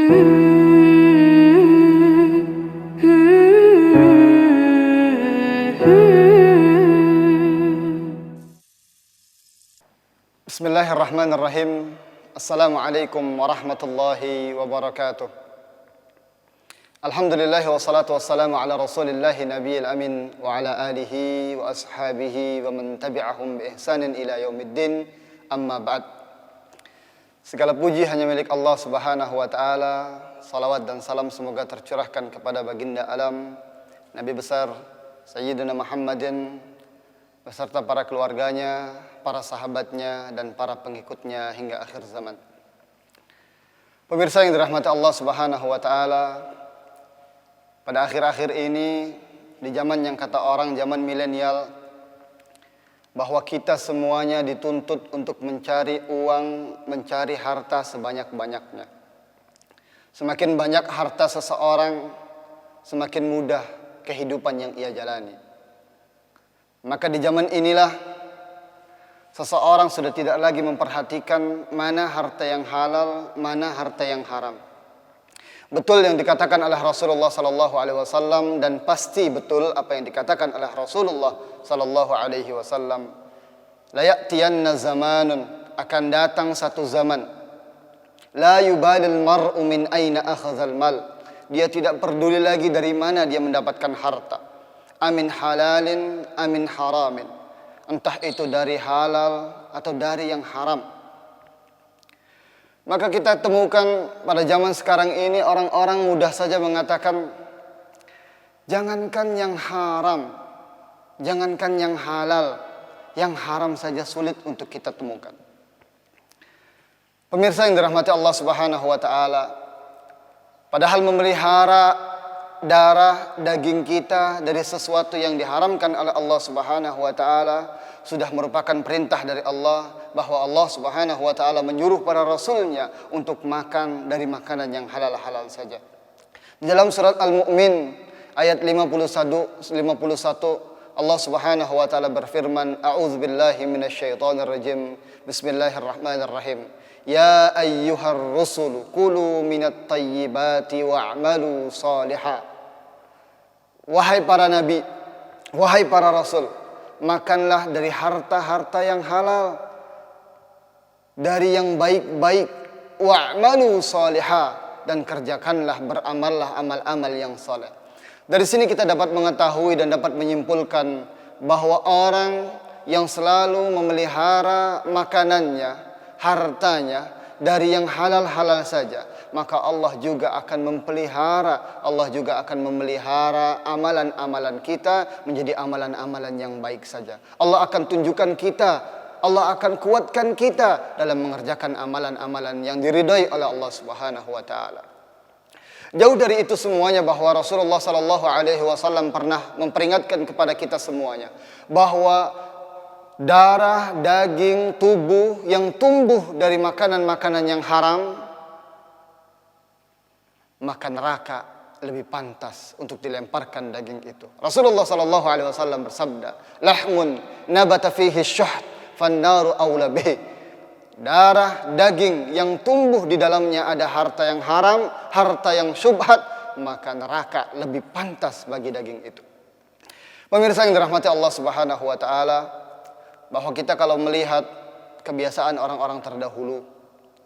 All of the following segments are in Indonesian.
Bismillahirrahmanirrahim. Assalamualaikum warahmatullahi wabarakatuh. Alhamdulillahi wassalatu wassalamu ala rasulillahi nabiyil amin wa ala alihi wa ashabihi wa man tabi'ahum bi ihsanin ila yaumiddin. Amma ba'd. Segala puji hanya milik Allah Subhanahu wa taala. Salawat dan salam semoga tercurahkan kepada baginda alam Nabi besar Sayyidina Muhammadin beserta para keluarganya, para sahabatnya, dan para pengikutnya hingga akhir zaman. Pemirsa yang dirahmati Allah Subhanahu wa taala, pada akhir-akhir ini, di zaman yang kata orang zaman milenial, bahwa kita semuanya dituntut untuk mencari uang, mencari harta sebanyak-banyaknya. Semakin banyak harta seseorang, semakin mudah kehidupan yang ia jalani. Maka di zaman inilah seseorang sudah tidak lagi memperhatikan mana harta yang halal, mana harta yang haram. Betul yang dikatakan oleh Rasulullah sallallahu alaihi wasallam, dan pasti betul apa yang dikatakan oleh Rasulullah sallallahu alaihi wasallam. La ya'tiyanna zamanun, akan datang satu zaman. La yubalil mar'u min aina akhadhal mal. Dia tidak peduli lagi dari mana dia mendapatkan harta. Amin halalin, amin haramin. Entah itu dari halal atau dari yang haram. Maka kita temukan pada zaman sekarang ini orang-orang mudah saja mengatakan, jangankan yang haram, jangankan yang halal, yang haram saja sulit untuk kita temukan. Pemirsa yang dirahmati Allah Subhanahu wa taala, padahal memelihara darah daging kita dari sesuatu yang diharamkan oleh Allah Subhanahu wa taala sudah merupakan perintah dari Allah, bahwa Allah Subhanahu wa taala menyuruh para rasulnya untuk makan dari makanan yang halal-halal saja. Di dalam surat Al-Mu'min ayat 51 Allah Subhanahu wa taala berfirman, a'udzubillahi minasyaitonir rajim. Bismillahirrahmanirrahim. Ya ayyuhar rusul kulu minat tayyibati wa'malu salihah. Wahai para nabi, wahai para rasul, makanlah dari harta-harta yang halal, dari yang baik-baik, wa'malu salihah, dan kerjakanlah, beramallah amal-amal yang saleh. Dari sini kita dapat mengetahui dan dapat menyimpulkan bahwa orang yang selalu memelihara makanannya, hartanya dari yang halal-halal saja, maka Allah juga akan memelihara amalan-amalan kita menjadi amalan-amalan yang baik saja. Allah akan tunjukkan kita, Allah akan kuatkan kita dalam mengerjakan amalan-amalan yang diridhai oleh Allah Subhanahu wa taala. Jauh dari itu semuanya, bahwa Rasulullah sallallahu alaihi wasallam pernah memperingatkan kepada kita semuanya bahwa darah, daging, tubuh yang tumbuh dari makanan-makanan yang haram, maka neraka lebih pantas untuk dilemparkan daging itu. Rasulullah sallallahu alaihi wasallam bersabda, "Lahmun nabata fihi syuht, fannaru aula bih." Darah, daging yang tumbuh di dalamnya ada harta yang haram, harta yang syubhat, maka neraka lebih pantas bagi daging itu. Pemirsa yang dirahmati Allah Subhanahu wa taala, bahwa kita kalau melihat kebiasaan orang-orang terdahulu,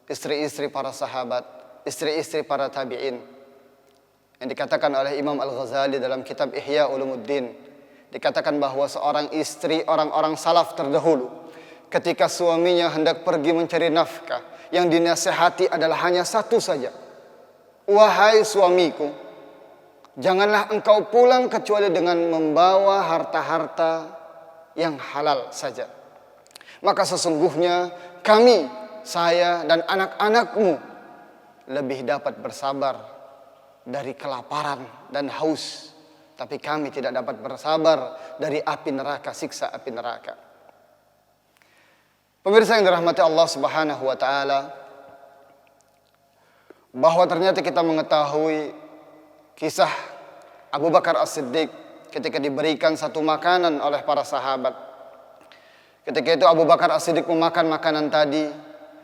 istri-istri para sahabat, istri-istri para tabi'in, yang dikatakan oleh Imam Al-Ghazali dalam kitab Ihya Ulumuddin, dikatakan bahwa seorang istri orang-orang salaf terdahulu, ketika suaminya hendak pergi mencari nafkah, yang dinasihati adalah hanya satu saja. Wahai suamiku, janganlah engkau pulang kecuali dengan membawa harta-harta yang halal saja. Maka sesungguhnya kami, saya dan anak-anakmu lebih dapat bersabar dari kelaparan dan haus, tapi kami tidak dapat bersabar dari api neraka, siksa api neraka. Pemirsa yang dirahmati Allah Subhanahu wa taala, bahwa ternyata kita mengetahui kisah Abu Bakar As-Siddiq ketika diberikan satu makanan oleh para sahabat. Ketika itu Abu Bakar As-Siddiq memakan makanan tadi,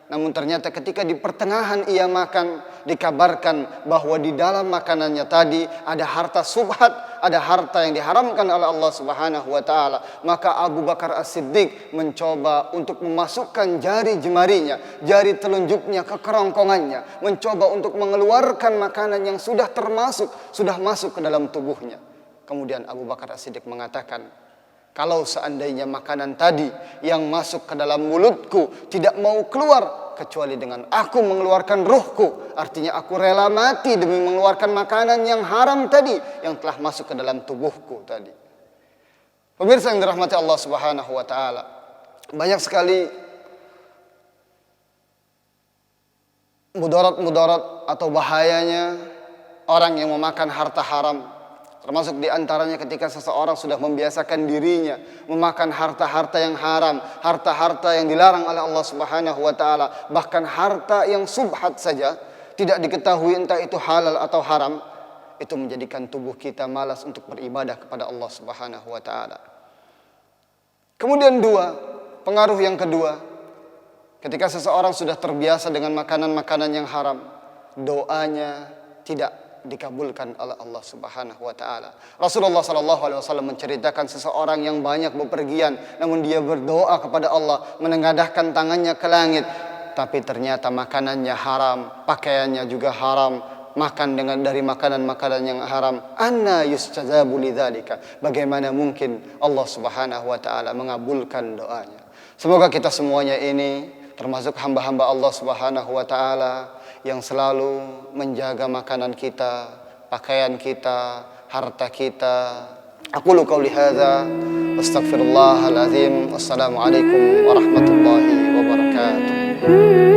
Namun ternyata ketika di pertengahan ia makan, dikabarkan bahwa di dalam makanannya tadi ada harta subhat, ada harta yang diharamkan oleh Allah Subhanahu wa taala. Maka Abu Bakar As-Siddiq mencoba untuk memasukkan jari jemarinya, jari telunjuknya ke kerongkongannya, mencoba untuk mengeluarkan makanan yang sudah masuk ke dalam tubuhnya. Kemudian Abu Bakar As-Siddiq mengatakan, kalau seandainya makanan tadi yang masuk ke dalam mulutku tidak mau keluar kecuali dengan aku mengeluarkan ruhku, artinya aku rela mati demi mengeluarkan makanan yang haram tadi yang telah masuk ke dalam tubuhku tadi. Pemirsa yang dirahmati Allah Subhanahu wa taala, banyak sekali mudarat-mudarat atau bahayanya orang yang memakan harta haram. Termasuk diantaranya ketika seseorang sudah membiasakan dirinya memakan harta-harta yang haram, harta-harta yang dilarang oleh Allah Subhanahu wa taala, bahkan harta yang subhat saja, tidak diketahui entah itu halal atau haram, itu menjadikan tubuh kita malas untuk beribadah kepada Allah Subhanahu wa taala. Kemudian pengaruh yang kedua, ketika seseorang sudah terbiasa dengan makanan-makanan yang haram, doanya tidak dikabulkan oleh Allah Subhanahu wa taala. Rasulullah sallallahu alaihi wasallam menceritakan seseorang yang banyak bepergian namun dia berdoa kepada Allah, menengadahkan tangannya ke langit, tapi ternyata makanannya haram, pakaiannya juga haram, makan dari makanan-makanan yang haram. Anna yustajabu lidzalika. Bagaimana mungkin Allah Subhanahu wa taala mengabulkan doanya? Semoga kita semuanya ini termasuk hamba-hamba Allah Subhanahu wa taala yang selalu menjaga makanan kita, pakaian kita, harta kita. Aqulu qauli hadza astaghfirullahal azim. Wassalamualaikum warahmatullahi wabarakatuh.